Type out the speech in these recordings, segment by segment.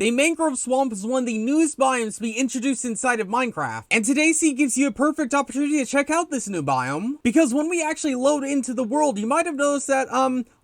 The Mangrove Swamp is one of the newest biomes to be introduced inside of Minecraft, and today's seed gives you a perfect opportunity to check out this new biome, because when we actually load into the world, you might have noticed that,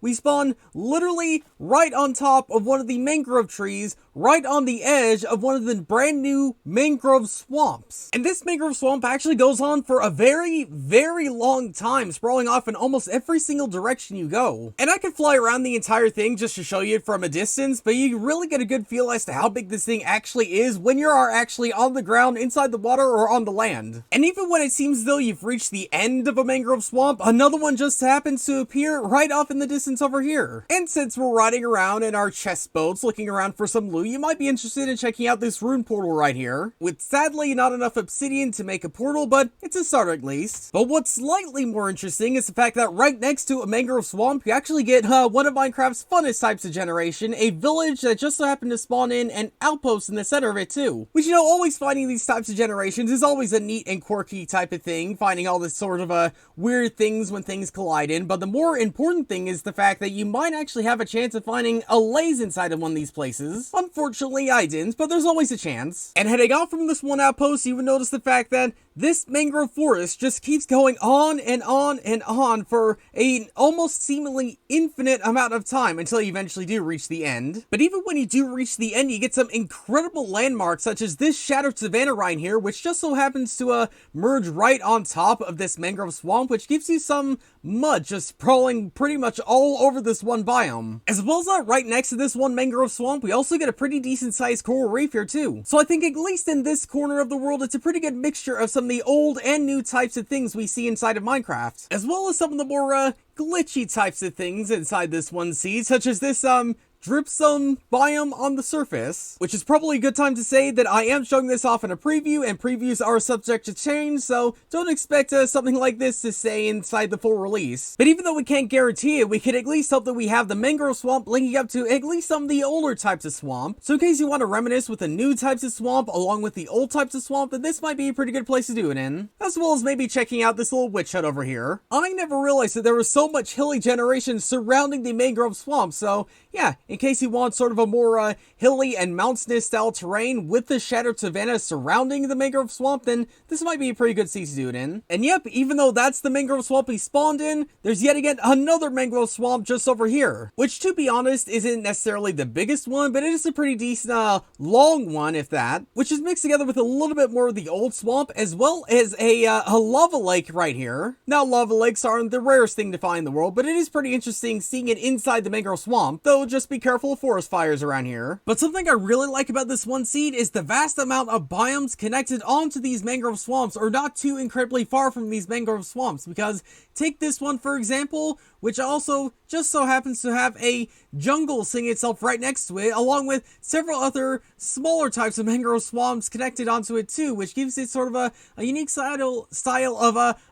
we spawn literally right on top of one of the mangrove trees, right on the edge of one of the brand new mangrove swamps. And this mangrove swamp actually goes on for a very, very long time, sprawling off in almost every single direction you go. And I could fly around the entire thing just to show you it from a distance, but you really get a good feel as to how big this thing actually is when you are actually on the ground, inside the water, or on the land. And even when it seems as though you've reached the end of a mangrove swamp, another one just happens to appear right off in the distance over here. And since we're riding around in our chest boats looking around for some loot, you might be interested in checking out this rune portal right here, with sadly not enough obsidian to make a portal, but it's a start at least. But what's slightly more interesting is the fact that right next to a mangrove swamp, you actually get one of Minecraft's funnest types of generation, a village that just so happened to spawn in an outpost in the center of it too. Which, you know, always finding these types of generations is always a neat and quirky type of thing, finding all this sort of weird things when things collide in, but the more important thing is the fact that you might actually have a chance of finding a laze inside of one of these places. Unfortunately, I didn't, but there's always a chance. And heading out from this one outpost, you would notice the fact that this mangrove forest just keeps going on and on and on for an almost seemingly infinite amount of time until you eventually do reach the end. But even when you do reach the end, you get some incredible landmarks such as this shattered savanna right here, which just so happens to merge right on top of this mangrove swamp, which gives you some mud just sprawling pretty much all over this one biome. As well as that, right next to this one mangrove swamp, we also get a pretty decent sized coral reef here too. So I think at least in this corner of the world, it's a pretty good mixture of some of the old and new types of things we see inside of Minecraft, as well as some of the more glitchy types of things inside this one seed, such as this dripstone biome on the surface, which is probably a good time to say that I am showing this off in a preview, and previews are subject to change, so don't expect something like this to stay inside the full release. But even though we can't guarantee it, we can at least hope that we have the mangrove swamp linking up to at least some of the older types of swamp. So in case you want to reminisce with the new types of swamp along with the old types of swamp, then this might be a pretty good place to do it in. As well as maybe checking out this little witch hut over here. I never realized that there was so much hilly generation surrounding the mangrove swamp, so yeah, in case you want sort of a more hilly and mountainous style terrain with the shattered savanna surrounding the mangrove swamp, then this might be a pretty good seed to do it in. And yep, even though that's the mangrove swamp we spawned in, there's yet again another mangrove swamp just over here, which to be honest isn't necessarily the biggest one, but it is a pretty decent long one, if that, which is mixed together with a little bit more of the old swamp, as well as a lava lake right here. Now, lava lakes aren't the rarest thing to find in the world, but it is pretty interesting seeing it inside the mangrove swamp, though just be careful of forest fires around here. But something I really like about this one seed is the vast amount of biomes connected onto these mangrove swamps, or not too incredibly far from these mangrove swamps, because take this one for example, which also just so happens to have a jungle sitting itself right next to it, along with several other smaller types of mangrove swamps connected onto it too, which gives it sort of a unique style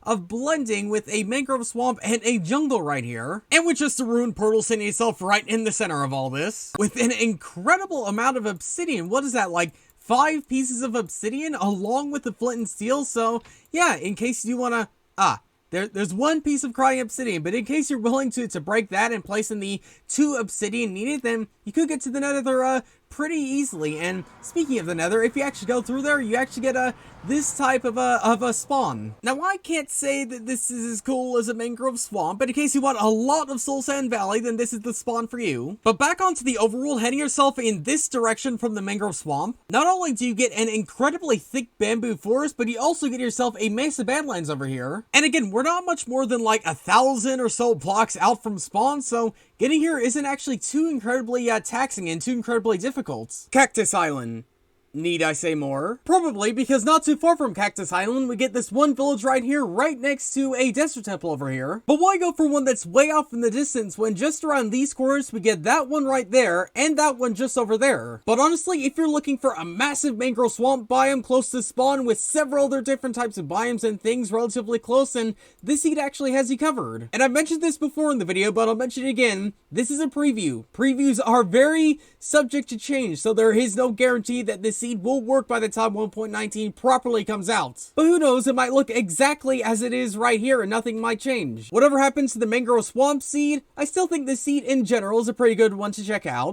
of blending with a mangrove swamp and a jungle right here. And with just the Rune Portal sitting itself right in the center of all this, with an incredible amount of obsidian. What is that, like 5 pieces of obsidian along with the flint and steel? So yeah, in case you want to, there's 1 piece of crying obsidian, but in case you're willing to break that and place in the 2 obsidian needed, then you could get to the nether pretty easily. And speaking of the nether, if you actually go through there, you actually get this type of a spawn. Now, I can't say that this is as cool as a mangrove swamp, but in case you want a lot of Soul Sand Valley, then this is the spawn for you. But back onto the overworld, heading yourself in this direction from the mangrove swamp, not only do you get an incredibly thick bamboo forest, but you also get yourself a massive badlands over here. And again, we're not much more than like 1,000 or so blocks out from spawn, so getting here isn't actually too incredibly taxing and too incredibly difficult. Cactus Island. Need I say more? Probably, because not too far from Cactus Island, we get this one village right here, right next to a desert temple over here. But why go for one that's way off in the distance when just around these corners we get that one right there, and that one just over there? But honestly, if you're looking for a massive mangrove swamp biome close to spawn with several other different types of biomes and things relatively close, then this seed actually has you covered. And I've mentioned this before in the video, but I'll mention it again. This is a preview. Previews are very subject to change, so there is no guarantee that this seed will work by the time 1.19 properly comes out. But who knows, it might look exactly as it is right here and nothing might change. Whatever happens to the Mangrove Swamp seed, I still think this seed in general is a pretty good one to check out.